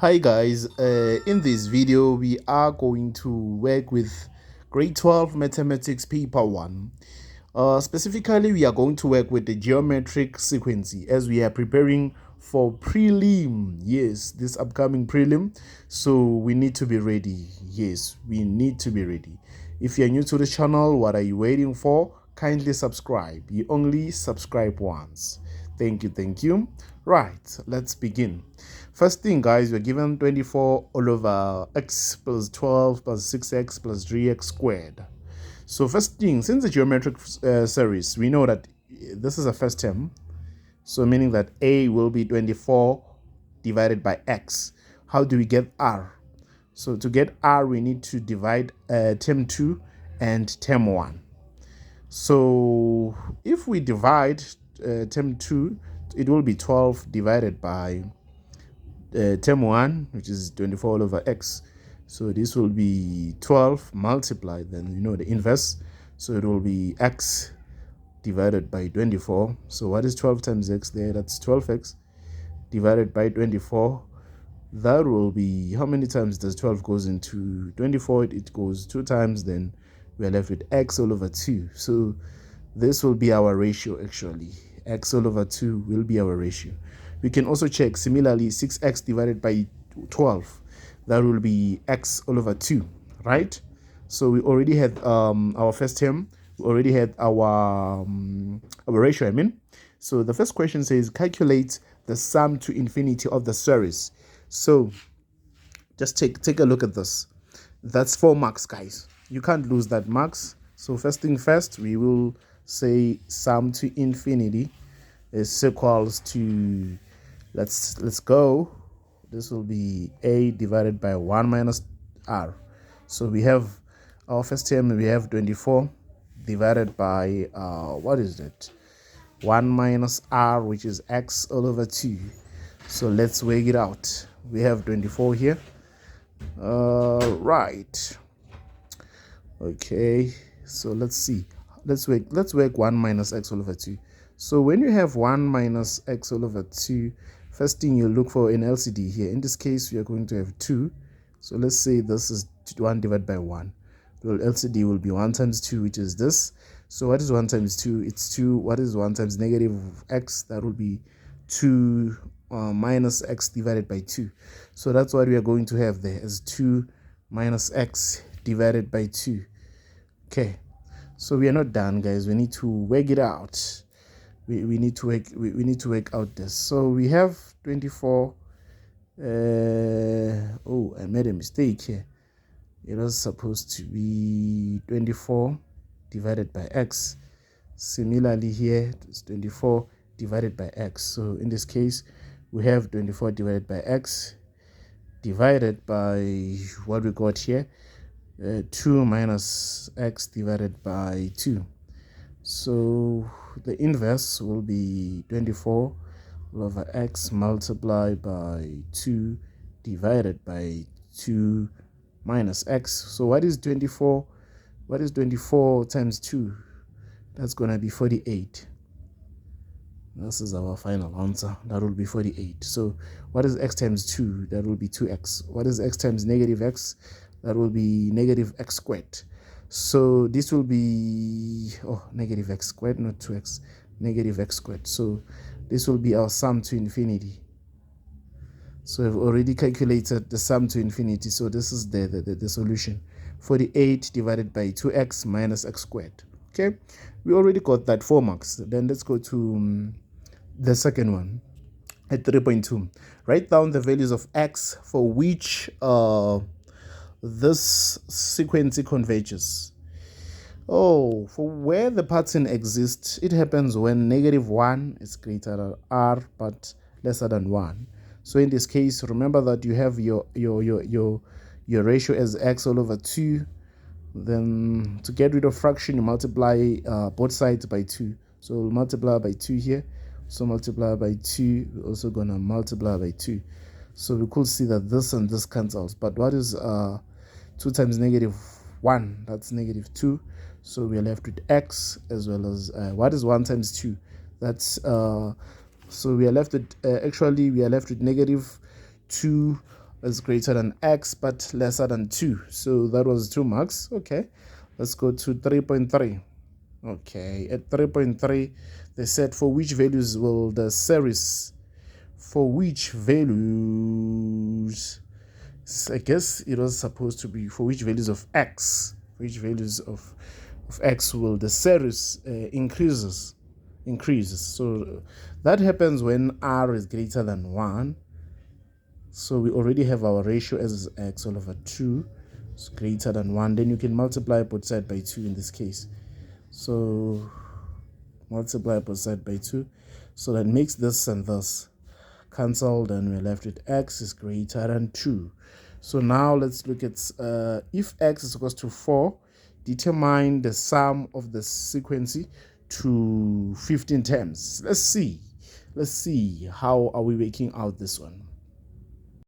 Hi guys, in this video we are going to work with grade 12 mathematics paper 1. Specifically we are going to work with the geometric sequence as we are preparing for prelim. Yes, this upcoming prelim, so we need to be ready. Yes, we need to be ready. If you're new to the channel, what are you waiting for? Kindly subscribe. You only subscribe once. Thank you. Right, let's begin. First thing, guys, we're given 24 all over x plus 12 plus 6x plus 3x squared. So first thing, since the geometric series, we know that this is a first term. So meaning that a will be 24 divided by x. How do we get r? So to get r, we need to divide term 2 and term 1. So if we divide term 2, it will be 12 divided by term 1, which is 24 all over x. So this will be 12 multiplied, then you know the inverse. So it will be x divided by 24. So what is 12 times x there? That's 12x divided by 24. That will be, how many times does 12 goes into 24? It goes 2 times, then we are left with x all over 2. So this will be our ratio actually. X all over 2 will be our ratio. We can also check similarly 6x divided by 12. That will be x all over 2, right? So we already had our first term. We already had our ratio, So the first question says calculate the sum to infinity of the series. So just take a look at this. That's 4 marks, guys. You can't lose that marks. So first thing first, we will say sum to infinity is equals to, let's go. This will be a divided by 1 minus r. So we have our first term, we have 24 divided by what is that? 1 minus r, which is x all over 2. So let's work it out. We have 24 here. Right. Okay, so let's see. Let's work 1 minus x all over 2. So when you have 1 minus x all over 2, first thing you look for an LCD here. In this case, we are going to have 2. So let's say this is 1 divided by 1. Well, LCD will be 1 times 2, which is this. So what is 1 times 2? It's 2. What is 1 times negative x? That will be 2 minus x divided by 2. So that's what we are going to have there as 2 minus x divided by 2. Okay, so we are not done, guys. We need to work it out. We need to work out this. So we have 24. Oh, I made a mistake here. It was supposed to be 24 divided by x. Similarly here, it's 24 divided by x. So in this case, we have 24 divided by x divided by what we got here, 2 minus x divided by 2. So the inverse will be 24 over x multiplied by 2 divided by 2 minus x. So what is 24? What is 24 times 2? That's going to be 48. This is our final answer. That will be 48. So what is x times 2? That will be 2x. What is x times negative x? That will be negative x squared. So this will be, negative x squared, not 2x, negative x squared. So this will be our sum to infinity. So we've already calculated the sum to infinity. So this is the solution. 48 divided by 2x minus x squared. Okay, we already got that 4 marks. Then let's go to the second one at 3.2. Write down the values of x for which this sequence converges. For where the pattern exists, it happens when negative 1 is greater than r but lesser than 1. So in this case, remember that you have your ratio as x all over 2. Then to get rid of fraction, you multiply both sides by 2. So we'll multiply by 2 here. So multiply by 2. We're also going to multiply by 2. So we could see that this and this cancels. But what is 2 times negative 1? That's negative 2. So we are left with x as well as what is 1 times 2? That's so we are left with actually we are left with negative 2 is greater than x but lesser than 2. So that was 2 marks. Okay, let's go to 3.3. Okay, at 3.3, they said for which values will the series, for which values, I guess it was supposed to be for which values of x, which values of x will the series increase. So that happens when r is greater than 1. So we already have our ratio as x all over 2 is greater than 1. Then you can multiply both sides by 2 in this case. So multiply both sides by 2. So that makes this and this cancelled, and we're left with x is greater than 2. So now let's look at if x is equals to 4, determine the sum of the sequence to 15 terms. Let's see how are we working out this one.